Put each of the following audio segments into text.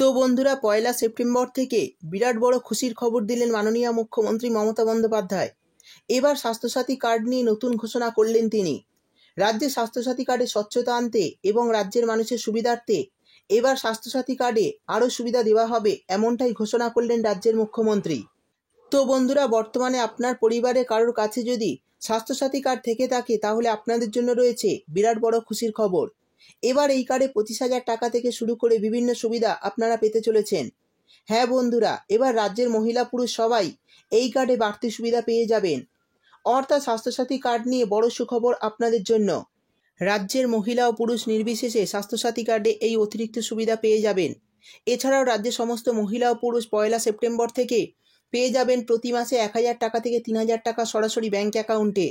তো বন্ধুরা, পয়লা সেপ্টেম্বর থেকে বিরাট বড় খুশির খবর দিলেন মাননীয় মুখ্যমন্ত্রী মমতা বন্দ্যোপাধ্যায়। এবার স্বাস্থ্যসাথী কার্ড নিয়ে নতুন ঘোষণা করলেন তিনি। রাজ্যে স্বাস্থ্যসাথী কার্ডে স্বচ্ছতা আনতে এবং রাজ্যের মানুষের সুবিধার্থে এবার স্বাস্থ্যসাথী কার্ডে আরও সুবিধা দেওয়া হবে, এমনটাই ঘোষণা করলেন রাজ্যের মুখ্যমন্ত্রী। তো বন্ধুরা, বর্তমানে আপনার পরিবারে কারোর কাছে যদি স্বাস্থ্যসাথী কার্ড থেকে থাকে তাহলে আপনাদের জন্য রয়েছে বিরাট বড় খুশির খবর। এবার এই কার্ডে 25,000 টাকা থেকে শুরু করে বিভিন্ন সুবিধা আপনারা পেতে চলেছেন। হ্যাঁ বন্ধুরা, এবার রাজ্যের মহিলা পুরুষ সবাই এই কার্ডে বাড়তি সুবিধা পেয়ে যাবেন। অর্থাৎ স্বাস্থ্যসাথী কার্ড নিয়ে বড় সুখবর আপনাদের জন্য। রাজ্যের মহিলা ও পুরুষ নির্বিশেষে স্বাস্থ্যসাথী কার্ডে এই অতিরিক্ত সুবিধা পেয়ে যাবেন। এছাড়াও রাজ্যের সমস্ত মহিলা ও পুরুষ পয়লা সেপ্টেম্বর থেকে পেয়ে যাবেন প্রতি মাসে 1,000 টাকা থেকে 3,000 টাকা সরাসরি ব্যাঙ্ক অ্যাকাউন্টে।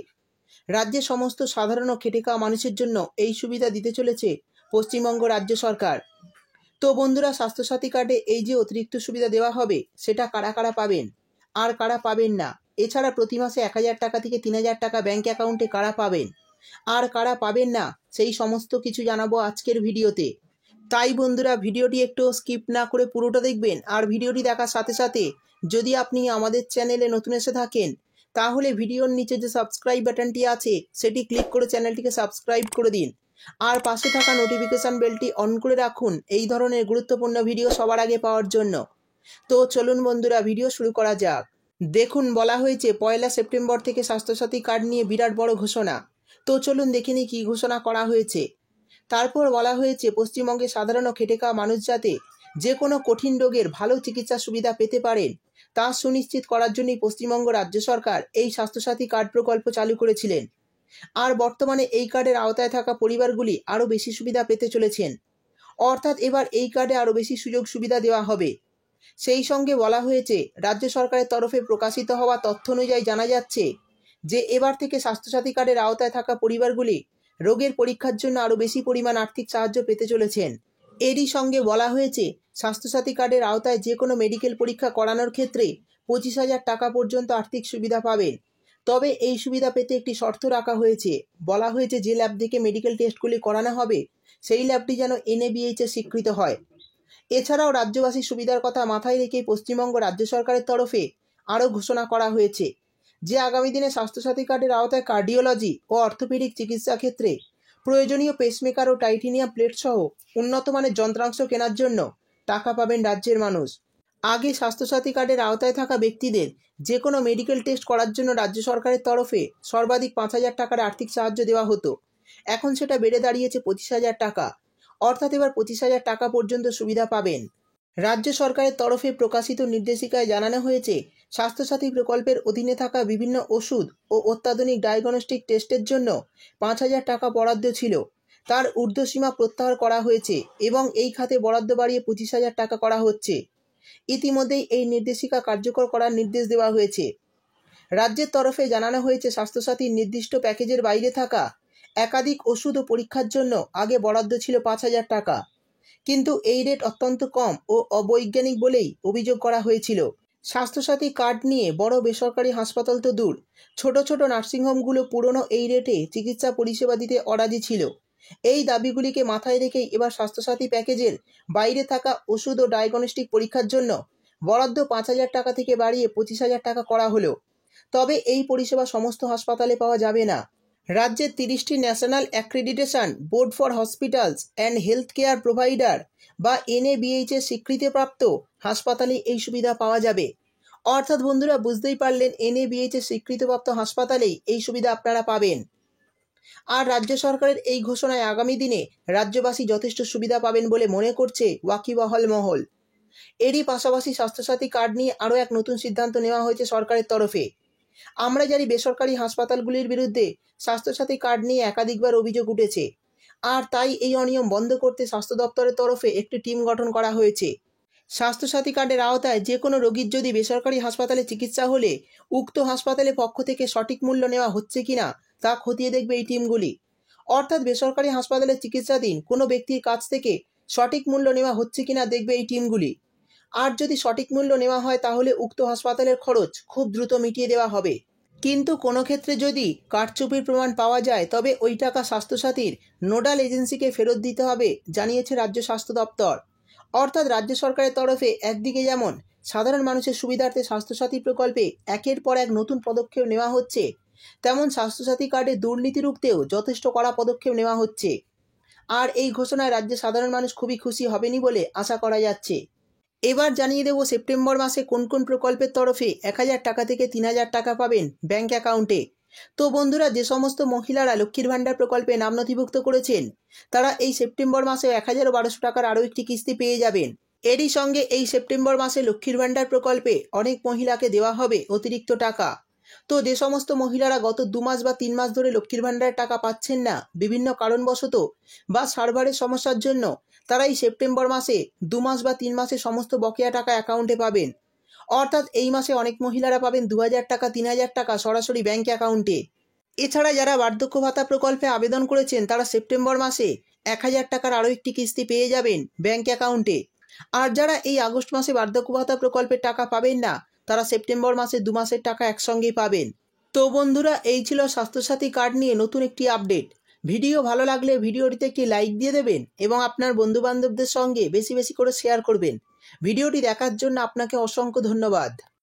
রাজ্যের সমস্ত সাধারণ ও খেটে খাওয়া মানুষের জন্য এই সুবিধা দিতে চলেছে পশ্চিমবঙ্গ রাজ্য সরকার। তো বন্ধুরা, স্বাস্থ্যসাথী কার্ডে এই যে অতিরিক্ত সুবিধা দেওয়া হবে সেটা কারা কারা পাবেন আর কারা পাবেন না, এছাড়া প্রতি মাসে 1,000 টাকা থেকে 3,000 টাকা ব্যাঙ্ক অ্যাকাউন্টে কারা পাবেন আর কারা পাবেন না, সেই সমস্ত কিছু জানাবো আজকের ভিডিওতে। তাই বন্ধুরা, ভিডিওটি একটু স্কিপ না করে পুরোটা দেখবেন। আর ভিডিওটি দেখার সাথে সাথে যদি আপনি আমাদের চ্যানেলে নতুন এসে থাকেন তাহলে ভিডিওর নিচে যে সাবস্ক্রাইব বাটনটি আছে সেটি ক্লিক করে চ্যানেলটিকে সাবস্ক্রাইব করে দিন। আর পাশে থাকা নোটিফিকেশান বেলটি অন করে রাখুন এই ধরনের গুরুত্বপূর্ণ ভিডিও সবার আগে পাওয়ার জন্য। তো চলুন বন্ধুরা, ভিডিও শুরু করা যাক। দেখুন, বলা হয়েছে পয়লা সেপ্টেম্বর থেকে স্বাস্থ্যসাথী কার্ড নিয়ে বিরাট বড় ঘোষণা। তো চলুন দেখে নিই কী ঘোষণা করা হয়েছে। তারপর বলা হয়েছে পশ্চিমবঙ্গে সাধারণ ও খেটে খাওয়া মানুষ যাতে যে কোনো কঠিন রোগের ভালো চিকিৎসা সুবিধা পেতে পারেন তা সুনিশ্চিত করার জন্যই পশ্চিমবঙ্গ রাজ্য সরকার এই স্বাস্থ্যসাথী কার্ড প্রকল্প চালু করেছিলেন। আর বর্তমানে এই কার্ডের আওতায় থাকা পরিবারগুলি আরও বেশি সুবিধা পেতে চলেছেন। অর্থাৎ এবার এই কার্ডে আরও বেশি সুযোগ সুবিধা দেওয়া হবে। সেই সঙ্গে বলা হয়েছে রাজ্য সরকারের তরফে প্রকাশিত হওয়া তথ্য অনুযায়ী জানা যাচ্ছে যে এবার থেকে স্বাস্থ্যসাথী কার্ডের আওতায় থাকা পরিবারগুলি রোগের পরীক্ষার জন্য আরও বেশি পরিমাণ আর্থিক সাহায্য পেতে চলেছেন। এরই সঙ্গে বলা হয়েছে স্বাস্থ্যসাথী কার্ডের আওতায় যে কোনো মেডিকেল পরীক্ষা করানোর ক্ষেত্রে 25,000 টাকা পর্যন্ত আর্থিক সুবিধা পাবেন। তবে এই সুবিধা পেতে একটি শর্ত রাখা হয়েছে। বলা হয়েছে যে ল্যাব থেকে মেডিকেল টেস্টগুলি করানো হবে সেই ল্যাবটি যেন NABH স্বীকৃত হয়। এছাড়াও রাজ্যবাসীর সুবিধার কথা মাথায় রেখেই পশ্চিমবঙ্গ রাজ্য সরকারের তরফে আরও ঘোষণা করা হয়েছে যে আগামী দিনে স্বাস্থ্যসাথী কার্ডের আওতায় কার্ডিওলজি ও অর্থোপেডিক চিকিৎসা ক্ষেত্রে প্রয়োজনীয় পেসমেকার ও টাইটেনিয়াম প্লেট সহ উন্নত মানের যন্ত্রাংশ কেনার জন্য টাকা পাবেন রাজ্যের মানুষ। আগে স্বাস্থ্যসাথী কার্ডের আওতায় থাকা ব্যক্তিদের যে কোনো মেডিকেল টেস্ট করার জন্য রাজ্য সরকারের তরফে সর্বাধিক 5,000 টাকার আর্থিক সাহায্য দেওয়া হতো। এখন সেটা বেড়ে দাঁড়িয়েছে 25,000 টাকা। অর্থাৎ এবার 25,000 টাকা পর্যন্ত সুবিধা পাবেন। রাজ্য সরকারের তরফে প্রকাশিত নির্দেশিকায় জানানো হয়েছে স্বাস্থ্যসাথী প্রকল্পের অধীনে থাকা বিভিন্ন ওষুধ ও অত্যাধুনিক ডায়াগনস্টিক টেস্টের জন্য 5,000 টাকা বরাদ্দ ছিল, তার ঊর্ধ্বসীমা প্রত্যাহার করা হয়েছে এবং এই খাতে বরাদ্দ বাড়িয়ে 25,000 টাকা করা হচ্ছে। ইতিমধ্যেই এই নির্দেশিকা কার্যকর করার নির্দেশ দেওয়া হয়েছে। রাজ্যের তরফে জানানো হয়েছে স্বাস্থ্যসাথীর নির্দিষ্ট প্যাকেজের বাইরে থাকা একাধিক ওষুধ ও পরীক্ষার জন্য আগে বরাদ্দ ছিল 5,000 টাকা, কিন্তু এই রেট অত্যন্ত কম ও অবৈজ্ঞানিক বলেই অভিযোগ করা হয়েছিল। স্বাস্থ্যসাথী কার্ড নিয়ে বড় বেসরকারি হাসপাতাল তো দূর, ছোট ছোট নার্সিংহোমগুলো পুরনো এই রেটে চিকিৎসা পরিষেবা দিতে অরাজি ছিল। এই দাবিগুলিকে মাথায় রেখেই এবার স্বাস্থ্যসাথী প্যাকেজের বাইরে থাকা ওষুধ ও ডায়াগনস্টিক পরীক্ষার জন্য বরাদ্দ 5,000 টাকা থেকে বাড়িয়ে 25,000 টাকা করা হলো। তবে এই পরিষেবা সমস্ত হাসপাতালে পাওয়া যাবে না। রাজ্যের 30টি national accreditation board for hospitals and health care provider বা NABH স্বীকৃতিপ্রাপ্ত হাসপাতালে এই সুবিধা পাওয়া যাবে। অর্থাৎ বন্ধুরা, বুঝতেই পারলেন, NABH স্বীকৃতিপ্রাপ্ত হাসপাতালেই এই সুবিধা আপনারা পাবেন। আর রাজ্য সরকারের এই ঘোষণায় আগামী দিনে রাজ্যবাসী যথেষ্ট সুবিধা পাবেন বলে মনে করছে ওয়াকিবহাল মহল। এরই পাশাপাশি স্বাস্থ্যসাথী কার্ড নিয়ে আরও এক নতুন সিদ্ধান্ত নেওয়া হয়েছে সরকারের তরফে। আমরা জানি বেসরকারি হাসপাতালগুলির বিরুদ্ধে স্বাস্থ্যসাথী কার্ড নিয়ে একাধিকবার অভিযোগ উঠেছে, আর তাই এই অনিয়ম বন্ধ করতে স্বাস্থ্য দপ্তরের তরফে একটি টিম গঠন করা হয়েছে। স্বাস্থ্যসাথী কার্ডের আওতায় যে কোনো রোগীর যদি বেসরকারি হাসপাতালে চিকিৎসা হলে উক্ত হাসপাতালের পক্ষ থেকে সঠিক মূল্য নেওয়া হচ্ছে কিনা তা খতিয়ে দেখবে এই টিমগুলি। অর্থাৎ বেসরকারি হাসপাতালে চিকিৎসাধীন কোনো ব্যক্তির কাছ থেকে সঠিক মূল্য নেওয়া হচ্ছে কিনা দেখবে এই টিমগুলি। আর যদি সঠিক মূল্য নেওয়া হয় তাহলে উক্ত হাসপাতালের খরচ খুব দ্রুত মিটিয়ে দেওয়া হবে। কিন্তু কোনো ক্ষেত্রে যদি কারচুপির প্রমাণ পাওয়া যায় তবে ওই টাকা স্বাস্থ্যসাথীর নোডাল এজেন্সিকে ফেরত দিতে হবে, জানিয়েছে রাজ্য স্বাস্থ্য দপ্তর। অর্থাৎ রাজ্য সরকারের তরফে একদিকে যেমন সাধারণ মানুষের সুবিধার্থে স্বাস্থ্যসাথী প্রকল্পে একের পর এক নতুন পদক্ষেপ নেওয়া হচ্ছে, তেমন স্বাস্থ্যসাথী কার্ডে দুর্নীতি রুখতেও যথেষ্ট কড়া পদক্ষেপ নেওয়া হচ্ছে। আর এই ঘোষণায় রাজ্যের সাধারণ মানুষ খুবই খুশি হবেনই বলে আশা করা যাচ্ছে। এবার জানিয়ে দেব সেপ্টেম্বর মাসে কোন কোন প্রকল্পের তরফে 1,000 টাকা থেকে 3,000 টাকা পাবেন ব্যাংক অ্যাকাউন্টে। তো বন্ধুরা, যে সমস্ত মহিলারা লক্ষ্মীর ভাণ্ডার প্রকল্পে নাম নথিভুক্ত করেছেন তারা এই সেপ্টেম্বর মাসে 1,1200 টাকার আরও একটি কিস্তি পেয়ে যাবেন। এরই সঙ্গে এই সেপ্টেম্বর মাসে লক্ষ্মীর ভাণ্ডার প্রকল্পে অনেক মহিলাকে দেওয়া হবে অতিরিক্ত টাকা। তো যে সমস্ত মহিলারা গত 2 মাস বা 3 মাস ধরে লক্ষ্মীর ভাণ্ডারের টাকা পাচ্ছেন না বিভিন্ন কারণবশত বা সার্ভারের সমস্যার জন্য, তারা এই সেপ্টেম্বর মাসে 2 মাস বা 3 মাসে সমস্ত বকেয়া টাকা অ্যাকাউন্টে পাবেন। অর্থাৎ এই মাসে অনেক মহিলারা পাবেন 2,000 টাকা 3,000 টাকা সরাসরি ব্যাংক অ্যাকাউন্টে। এছাড়া যারা বার্ধক্য ভাতা প্রকল্পে আবেদন করেছেন তারা সেপ্টেম্বর মাসে 1,000 টাকার আরও একটি কিস্তি পেয়ে যাবেন ব্যাংক অ্যাকাউন্টে। আর যারা এই আগস্ট মাসে বার্ধক্য ভাতা প্রকল্পের টাকা পাবেন না তারা সেপ্টেম্বর মাসে 2 মাসের টাকা একসঙ্গেই পাবেন। তো বন্ধুরা, এই ছিল স্বাস্থ্যসাথী কার্ড নিয়ে নতুন একটি আপডেট। ভিডিও ভালো লাগলে ভিডিওটিতে একটি লাইক দিয়ে দেবেন এবং আপনার বন্ধুবান্ধবদের সঙ্গে বেশি বেশি করে শেয়ার করবেন। ভিডিওটি দেখার জন্য আপনাকে অসংখ্য ধন্যবাদ।